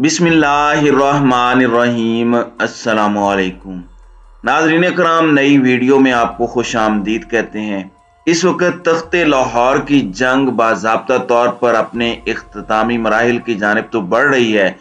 बिस्मिल्लाहिर्रहमानिर्रहीम। अस्सलामुअलैकुम नाज़रीन कराम, नई वीडियो में आपको खुश आमदीद कहते हैं। इस वक्त तख्ते लाहौर की जंग बाज़ाब्ता तौर पर अपने इख्तितामी मराहिल की जानिब तो बढ़ रही है,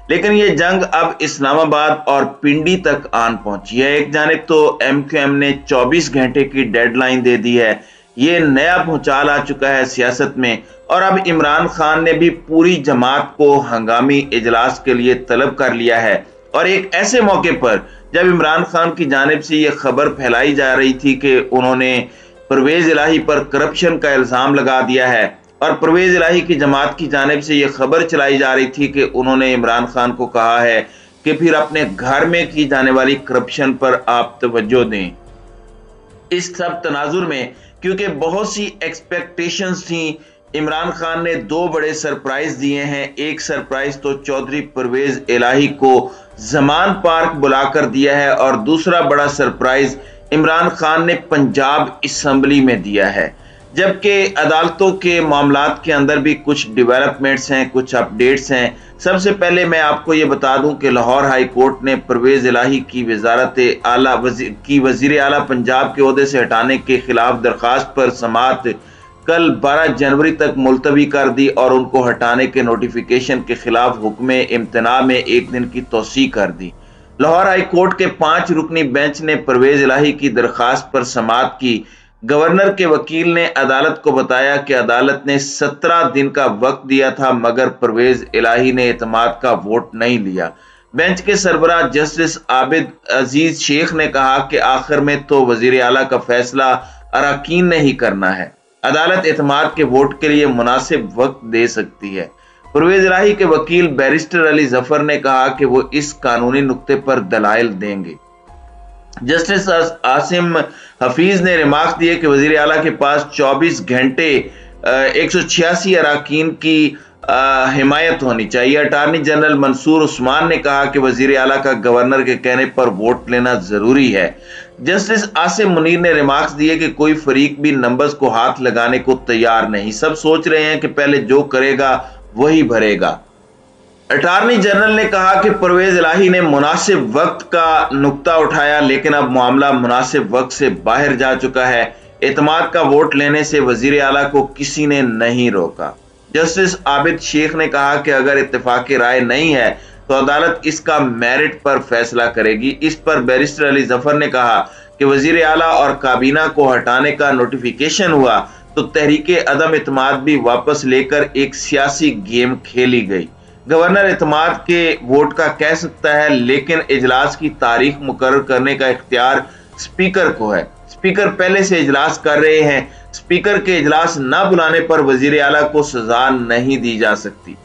लेकिन ये जंग अब इस्लामाबाद और पिंडी तक आन पहुंची है। एक जानिब तो MQM ने 24 घंटे की डेडलाइन दे दी है, ये नया भूचाल आ चुका है सियासत में। और अब इमरान खान ने भी पूरी जमात को हंगामी इजलास के लिए तलब कर लिया है, और एक ऐसे मौके पर जब इमरान खान की जानिब से यह खबर फैलाई जा रही थी कि उन्होंने परवेज इलाही पर करप्शन का इल्ज़ाम लगा दिया है, और परवेज इलाही की जमात की जानिब से यह खबर चलाई जा रही थी कि उन्होंने इमरान खान को कहा है कि फिर अपने घर में की जाने वाली करप्शन पर आप तवज्जो दें। इस सब तनाजुर में क्योंकि बहुत सी एक्सपेक्टेशंस थी, इमरान खान ने दो बड़े सरप्राइज दिए हैं। एक सरप्राइज तो चौधरी परवेज इलाही को जमान पार्क बुलाकर दिया है, और दूसरा बड़ा सरप्राइज इमरान खान ने पंजाब असम्बली में दिया है। जबकि अदालतों के मामलात के अंदर भी कुछ डेवलपमेंट्स हैं, कुछ अपडेट्स हैं। सबसे पहले मैं आपको ये बता दूं कि लाहौर हाई कोर्ट ने परवेज इलाही की वजीर आला पंजाब के ओहदे से हटाने के खिलाफ दरखास्त पर समाअत कल 12 जनवरी तक मुलतवी कर दी, और उनको हटाने के नोटिफिकेशन के खिलाफ हुक्म इम्तना में एक दिन की तोसी कर दी। लाहौर हाई कोर्ट के 5 रुकनी बेंच ने परवेज इलाही की दरखास्त पर समाअत की। गवर्नर के वकील ने अदालत को बताया कि अदालत ने 17 दिन का वक्त दिया था, मगर परवेज इलाही ने एतमाद का वोट नहीं लिया। बेंच के सरबराह जस्टिस आबिद अजीज शेख ने कहा कि आखिर में तो वजीर आला का फैसला अरकान ने ही करना है, अदालत एतमाद के वोट के लिए मुनासिब वक्त दे सकती है। परवेज इलाही के वकील बैरिस्टर अली जफर ने कहा कि वो इस कानूनी नुक्ते पर दलाइल देंगे। जस्टिस आसिम हफीज ने रिमार्क दिए कि वजीर आला के पास 24 घंटे 186 अरकान की हिमायत होनी चाहिए। अटार्नी जनरल मंसूर उस्मान ने कहा कि वजीर आला का गवर्नर के कहने पर वोट लेना जरूरी है। जस्टिस आसिम मुनीर ने रिमार्क्स दिए कि कोई फरीक भी नंबर्स को हाथ लगाने को तैयार नहीं, सब सोच रहे हैं कि पहले जो करेगा वही भरेगा। अटार्नी जनरल ने कहा कि परवेज इलाही ने मुनासिब वक्त का नुक्ता उठाया, लेकिन अब मामला मुनासिब वक्त से बाहर जा चुका है। एतमाद का वोट लेने से वजीर आला को किसी ने नहीं रोका। जस्टिस आबिद शेख ने कहा कि अगर इत्तेफाक राय नहीं है तो अदालत इसका मेरिट पर फैसला करेगी। इस पर बैरिस्टर अली जफर ने कहा कि वजीर आला और काबीना को हटाने का नोटिफिकेशन हुआ तो तहरीक अदम इत्तेमाद भी वापस लेकर एक सियासी गेम खेली गई। गवर्नर इत्तेमाद के वोट का कह सकता है, लेकिन इजलास की तारीख मुकर्रर करने का इख्तियार स्पीकर को है। स्पीकर पहले से इजलास कर रहे हैं। स्पीकर के इजलास न बुलाने पर वजीर आला को सजा नहीं दी जा सकती।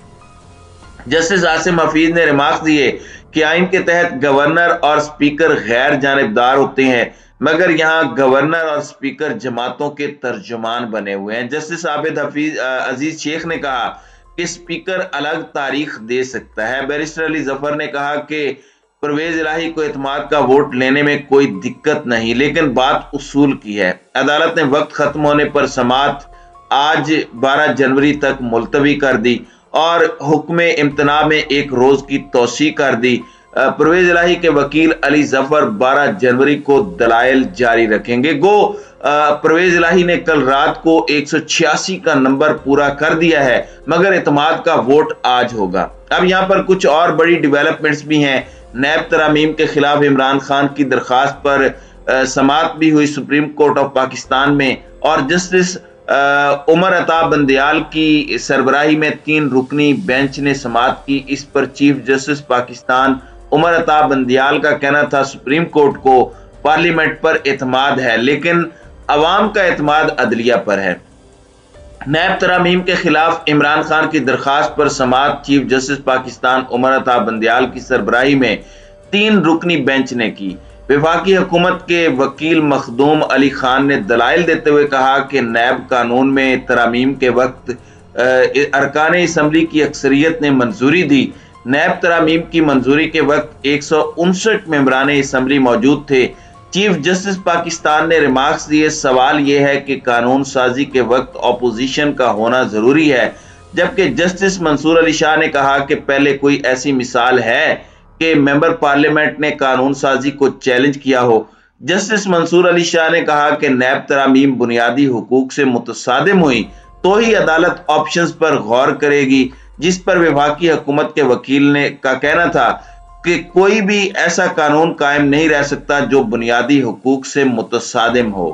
जस्टिस आसिम हफीज ने रिमार्क दिए कि आइन के तहत गवर्नर और स्पीकर गैर जानिबदार होते हैं, मगर यहाँ गवर्नर और स्पीकर जमातों के तर्जुमान बने हुए हैं। जस्टिस आबिद अजीज शेख ने कहा कि स्पीकर अलग तारीख दे सकता है। बैरिस्टर अली जफर ने कहा कि परवेज इलाही को एतमाद का वोट लेने में कोई दिक्कत नहीं, लेकिन बात उसूल की है। अदालत ने वक्त खत्म होने पर समाअत आज 12 जनवरी तक मुलतवी कर दी और हुक्म इम्तना में एक रोज की तोसी कर दी। परवेज इलाही के वकील अली जफर 12 जनवरी को दलाइल जारी रखेंगे। गो परवेज इलाही ने कल रात को 186 का नंबर पूरा कर दिया है, मगर एतमाद का वोट आज होगा। अब यहाँ पर कुछ और बड़ी डेवलपमेंट्स भी हैं। नैब तरामीम के खिलाफ इमरान खान की दरखास्त पर समाअत भी हुई सुप्रीम कोर्ट ऑफ पाकिस्तान में, और जस्टिस उमर अता बंदयाल की सरबराही में 3 रुकनी बेंच ने समाअत की। इस पर चीफ जस्टिस पाकिस्तान उमर अता बंदयाल का कहना था सुप्रीम कोर्ट को पार्लियामेंट पर एतमाद है, लेकिन अवाम का एतमाद अदलिया पर है। नैब तरामीम के खिलाफ इमरान खान की दरखास्त पर समाअत चीफ जस्टिस पाकिस्तान उमर अता बंदयाल की सरबराही में 3 रुकनी बेंच ने की। वफाकी हुकूमत के वकील मखदूम अली खान ने दलाइल देते हुए कहा कि नैब कानून में तरामीम के वक्त अरकान असम्बली की अक्सरियत ने मंजूरी दी। नैब तरामीम की मंजूरी के वक्त 159 मेंबरान असम्बली मौजूद थे। चीफ जस्टिस पाकिस्तान ने रिमार्क्स दिए, सवाल यह है कि कानून साजी के वक्त अपोजिशन का होना जरूरी है, جبکہ جسٹس منصور علی شاہ نے کہا کہ پہلے کوئی ایسی مثال ہے کہ ممبر پارلیمنٹ نے قانون سازی کو چیلنج کیا ہو۔ جسٹس منصور علی شاہ نے کہا کہ نیب ترامیم بنیادی حقوق سے متصادم ہوئی تو ہی عدالت آپشنز پر غور کرے گی، جس پر وفاقی حکومت کے وکیل نے کا کہنا تھا کہ کوئی بھی ایسا قانون قائم نہیں رہ سکتا جو بنیادی حقوق سے متصادم ہو۔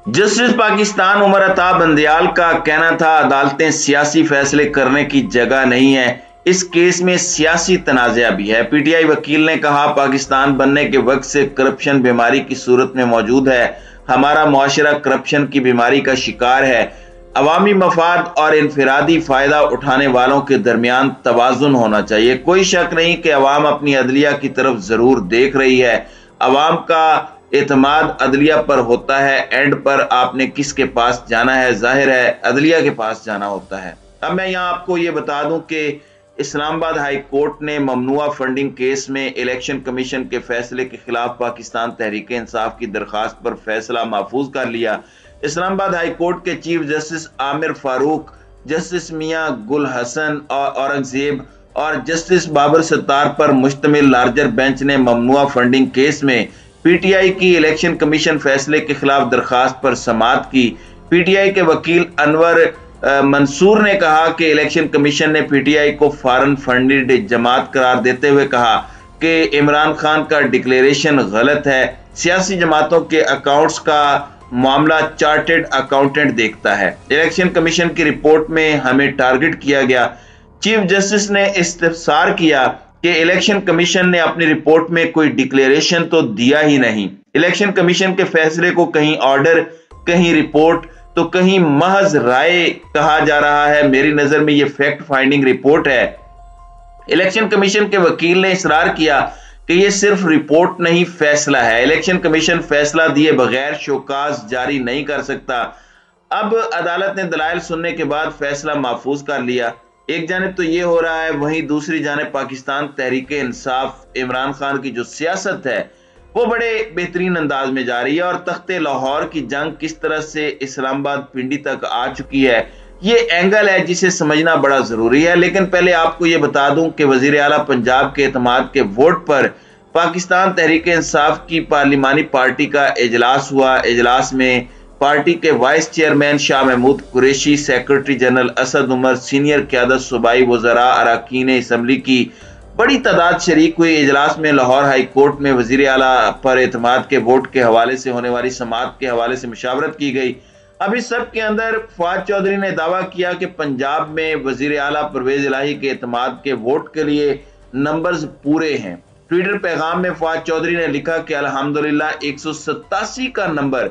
جسٹس پاکستان عمر عطا بندیال کا کہنا تھا عدالتیں سیاسی فیصلے کرنے کی جگہ نہیں ہے، اس کیس میں سیاسی تنازع بھی ہے۔ پی ٹی آئی وکیل نے کہا پاکستان بننے کے وقت سے کرپشن بیماری کی صورت میں موجود ہے، ہمارا معاشرہ کرپشن کی بیماری کا شکار ہے، عوامی مفاد اور انفرادی فائدہ اٹھانے والوں کے درمیان توازن ہونا چاہیے۔ کوئی شک نہیں کہ عوام اپنی عدلیہ کی طرف ضرور دیکھ رہی ہے، عوام کا اعتماد عدلیہ پر ہوتا ہے، اینڈ پر آپ نے کس کے پاس جانا ہے، ظاہر ہے عدلیہ کے پاس جانا ہوتا ہے۔ اب میں یہاں آپ کو یہ بتا دوں کہ اسلام آباد ہائی کورٹ نے ممنوعہ فنڈنگ کیس میں الیکشن کمیشن کے فیصلے کے خلاف پاکستان تحریک انصاف کی درخواست پر فیصلہ محفوظ کر لیا۔ اسلام آباد ہائی کورٹ کے چیف جسٹس عامر فاروق، جسٹس میاں گل حسن اورنگزیب اور جسٹس بابر ستار پر مشتمل لارجر بینچ نے ممنوعہ فنڈنگ کیس میں پی ٹی آئی کی الیکشن کمیشن فیصلے کے خلاف درخواست پر سماعت کی۔ پی ٹی آئی کے وکیل انور منصور نے کہا کہ الیکشن کمیشن نے پی ٹی آئی کو فارن فنڈڈ جماعت قرار دیتے ہوئے کہا کہ عمران خان کا ڈکلیریشن غلط ہے، سیاسی جماعتوں کے اکاؤنٹس کا معاملہ چارٹرڈ اکاؤنٹنٹ دیکھتا ہے، الیکشن کمیشن کی رپورٹ میں ہمیں ٹارگٹ کیا گیا۔ چیف جسٹس نے استفسار کیا کہ الیکشن کمیشن نے اپنی رپورٹ میں کوئی ڈکلیریشن تو دیا ہی نہیں، الیکشن کمیشن کے فیصلے کو کہیں آرڈر، کہیں رپورٹ تو کہیں محض رائے کہا جا رہا ہے۔ میری نظر میں یہ فیکٹ فائنڈنگ رپورٹ ہے۔ الیکشن کمیشن کے وکیل نے اصرار کیا کہ یہ صرف رپورٹ نہیں، فیصلہ ہے، الیکشن کمیشن فیصلہ دیے بغیر شوکاز جاری نہیں کر سکتا۔ اب عدالت نے دلائل سننے کے بعد فیصلہ محفوظ کر لیا۔ ایک جانب تو یہ ہو رہا ہے، وہیں دوسری جانب پاکستان تحریک انصاف عمران خان کی جو سیاست ہے وہ بڑے بہترین انداز میں جا رہی ہے، اور تخت لاہور کی جنگ کس طرح سے اسلام آباد پنڈی تک آ چکی ہے، یہ اینگل ہے جسے سمجھنا بڑا ضروری ہے۔ لیکن پہلے آپ کو یہ بتا دوں کہ وزیر اعلیٰ پنجاب کے اعتماد کے ووٹ پر پاکستان تحریک انصاف کی پارلیمانی پارٹی کا اجلاس ہوا۔ اجلاس میں پارٹی کے vice chairman Shah Mahmood Qureshi, secretary general Asad Umar, senior قیادت، صوبائی وزراء، اراکین اسمبلی کی بڑی تعداد شریک ہوئی۔ اجلاس میں لاہور ہائی کورٹ میں وزیر اعلیٰ پر اعتماد کے ووٹ کے حوالے سے ہونے والی سماعت کے حوالے سے مشاورت کی گئی۔ اب اس سب کے اندر فواد چودھری نے دعویٰ کیا کہ پنجاب میں وزیر اعلیٰ پرویز الہی کے اعتماد کے ووٹ کے لیے نمبرز پورے ہیں۔ ٹویٹر پیغام میں فواد چودھری نے لکھا کہ الحمدللہ 187 کا نمبر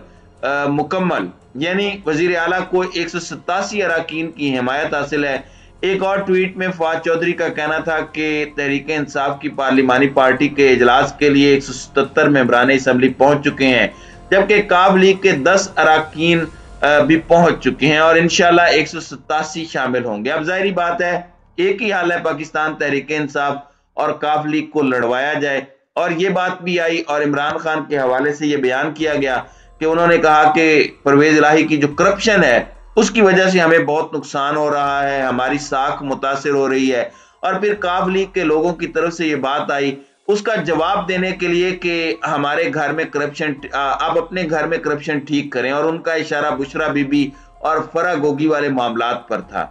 مکمل، یعنی وزیر اعلیٰ کو 187 اراکین کی حمایت حاصل ہے۔ ایک اور ٹویٹ میں فواد چودھری کا کہنا تھا کہ تحریک انصاف کی پارلیمانی پارٹی کے اجلاس کے لیے 177 ممبران اسمبلی پہنچ چکے ہیں، جبکہ کاف لیگ کے 10 اراکین بھی پہنچ چکے ہیں، اور انشاءاللہ 187 شامل ہوں گے۔ اب ظاہری بات ہے ایک ہی حال ہے، پاکستان تحریک انصاف اور کاف لیگ کو لڑوایا جائے، اور یہ بات بھی آئی، اور عمران خان کے حوالے سے یہ بیان کیا گیا کہ انہوں نے کہا کہ پرویز الہی کی جو کرپشن ہے اس کی وجہ سے ہمیں بہت نقصان ہو رہا ہے، ہماری ساکھ متاثر ہو رہی ہے۔ اور پھر کاف لیگ کے لوگوں کی طرف سے یہ بات آئی، اس کا جواب دینے کے لیے کہ ہمارے گھر میں کرپشن، آپ اپنے گھر میں کرپشن ٹھیک کریں، اور ان کا اشارہ بشرا بی بی اور فرا گوگی والے معاملات پر تھا۔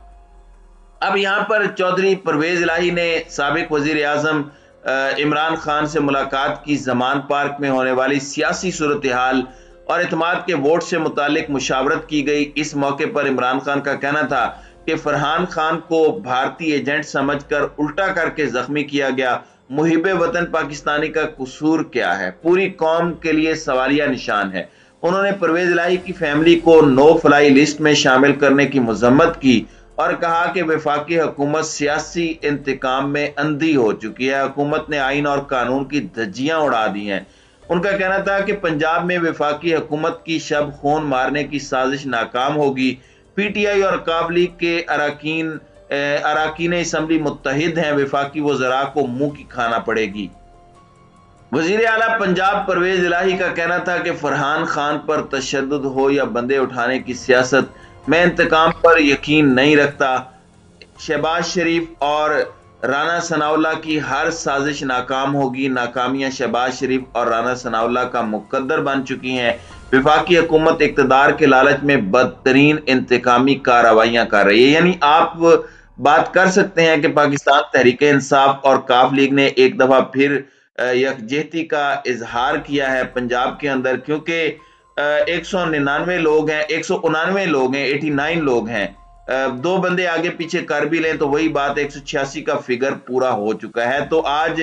اب یہاں پر چودھری پرویز الہی نے سابق وزیر اعظم عمران خان سے ملاقات کی، زمان پارک میں ہونے والی سیاسی صورتحال اور اعتماد کے ووٹ سے متعلق مشاورت کی گئی۔ اس موقع پر عمران خان کا کہنا تھا کہ فرحان خان کو بھارتی ایجنٹ سمجھ کر الٹا کر کے زخمی کیا گیا، محب وطن پاکستانی کا قصور کیا ہے، پوری قوم کے لیے سوالیہ نشان ہے۔ انہوں نے پرویز الہی کی فیملی کو نو فلائی لسٹ میں شامل کرنے کی مذمت کی اور کہا کہ وفاقی حکومت سیاسی انتقام میں اندھی ہو چکی ہے، حکومت نے آئین اور قانون کی دھجیاں اڑا دی ہیں۔ ان کا کہنا تھا کہ پنجاب میں وفاقی حکومت کی شب خون مارنے کی سازش ناکام ہوگی، پی ٹی آئی اور کاف لیگ کے اراکین اسمبلی متحد ہیں، وفاقی وزراء کو منہ کی کھانا پڑے گی۔ وزیر اعلیٰ پنجاب پرویز الہی کا کہنا تھا کہ فرحان خان پر تشدد ہو یا بندے اٹھانے کی سیاست، میں انتقام پر یقین نہیں رکھتا، शहबाज शरीफ और राना सनाउल्लाह की हर साजिश नाकाम होगी। नाकामियां शहबाज शरीफ और राना सनाउल्लाह का मुकद्दर बन चुकी हैं। वफाकी हुकूमत इक़्तिदार के लालच में बदतरीन इंतकामी कार्रवाइयां कर रही है। यानी आप बात कर सकते हैं कि पाकिस्तान तहरीक इंसाफ और काफ लीग ने एक दफा फिर यकजहती का इजहार किया है पंजाब के अंदर, क्योंकि 199 लोग हैं, 199 लोग हैं, 89 लोग हैं। दो बंदे आगे पीछे कर भी लें तो वही बात 186 का फिगर पूरा हो चुका है। तो आज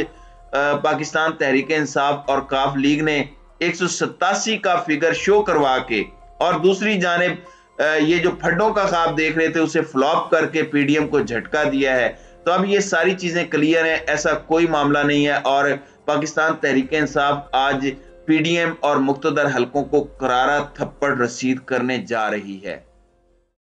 पाकिस्तान तहरीक इंसाफ और काफ लीग ने 187 का फिगर शो करवा के और दूसरी जानिब ये जो फड्डों का ख्वाब देख रहे थे उसे फ्लॉप करके पीडीएम को झटका दिया है। तो अब ये सारी चीजें क्लियर हैं, ऐसा कोई मामला नहीं है और पाकिस्तान तहरीक इंसाफ आज पीडीएम और मुक्तदर हलकों को करारा थप्पड़ रसीद करने जा रही है।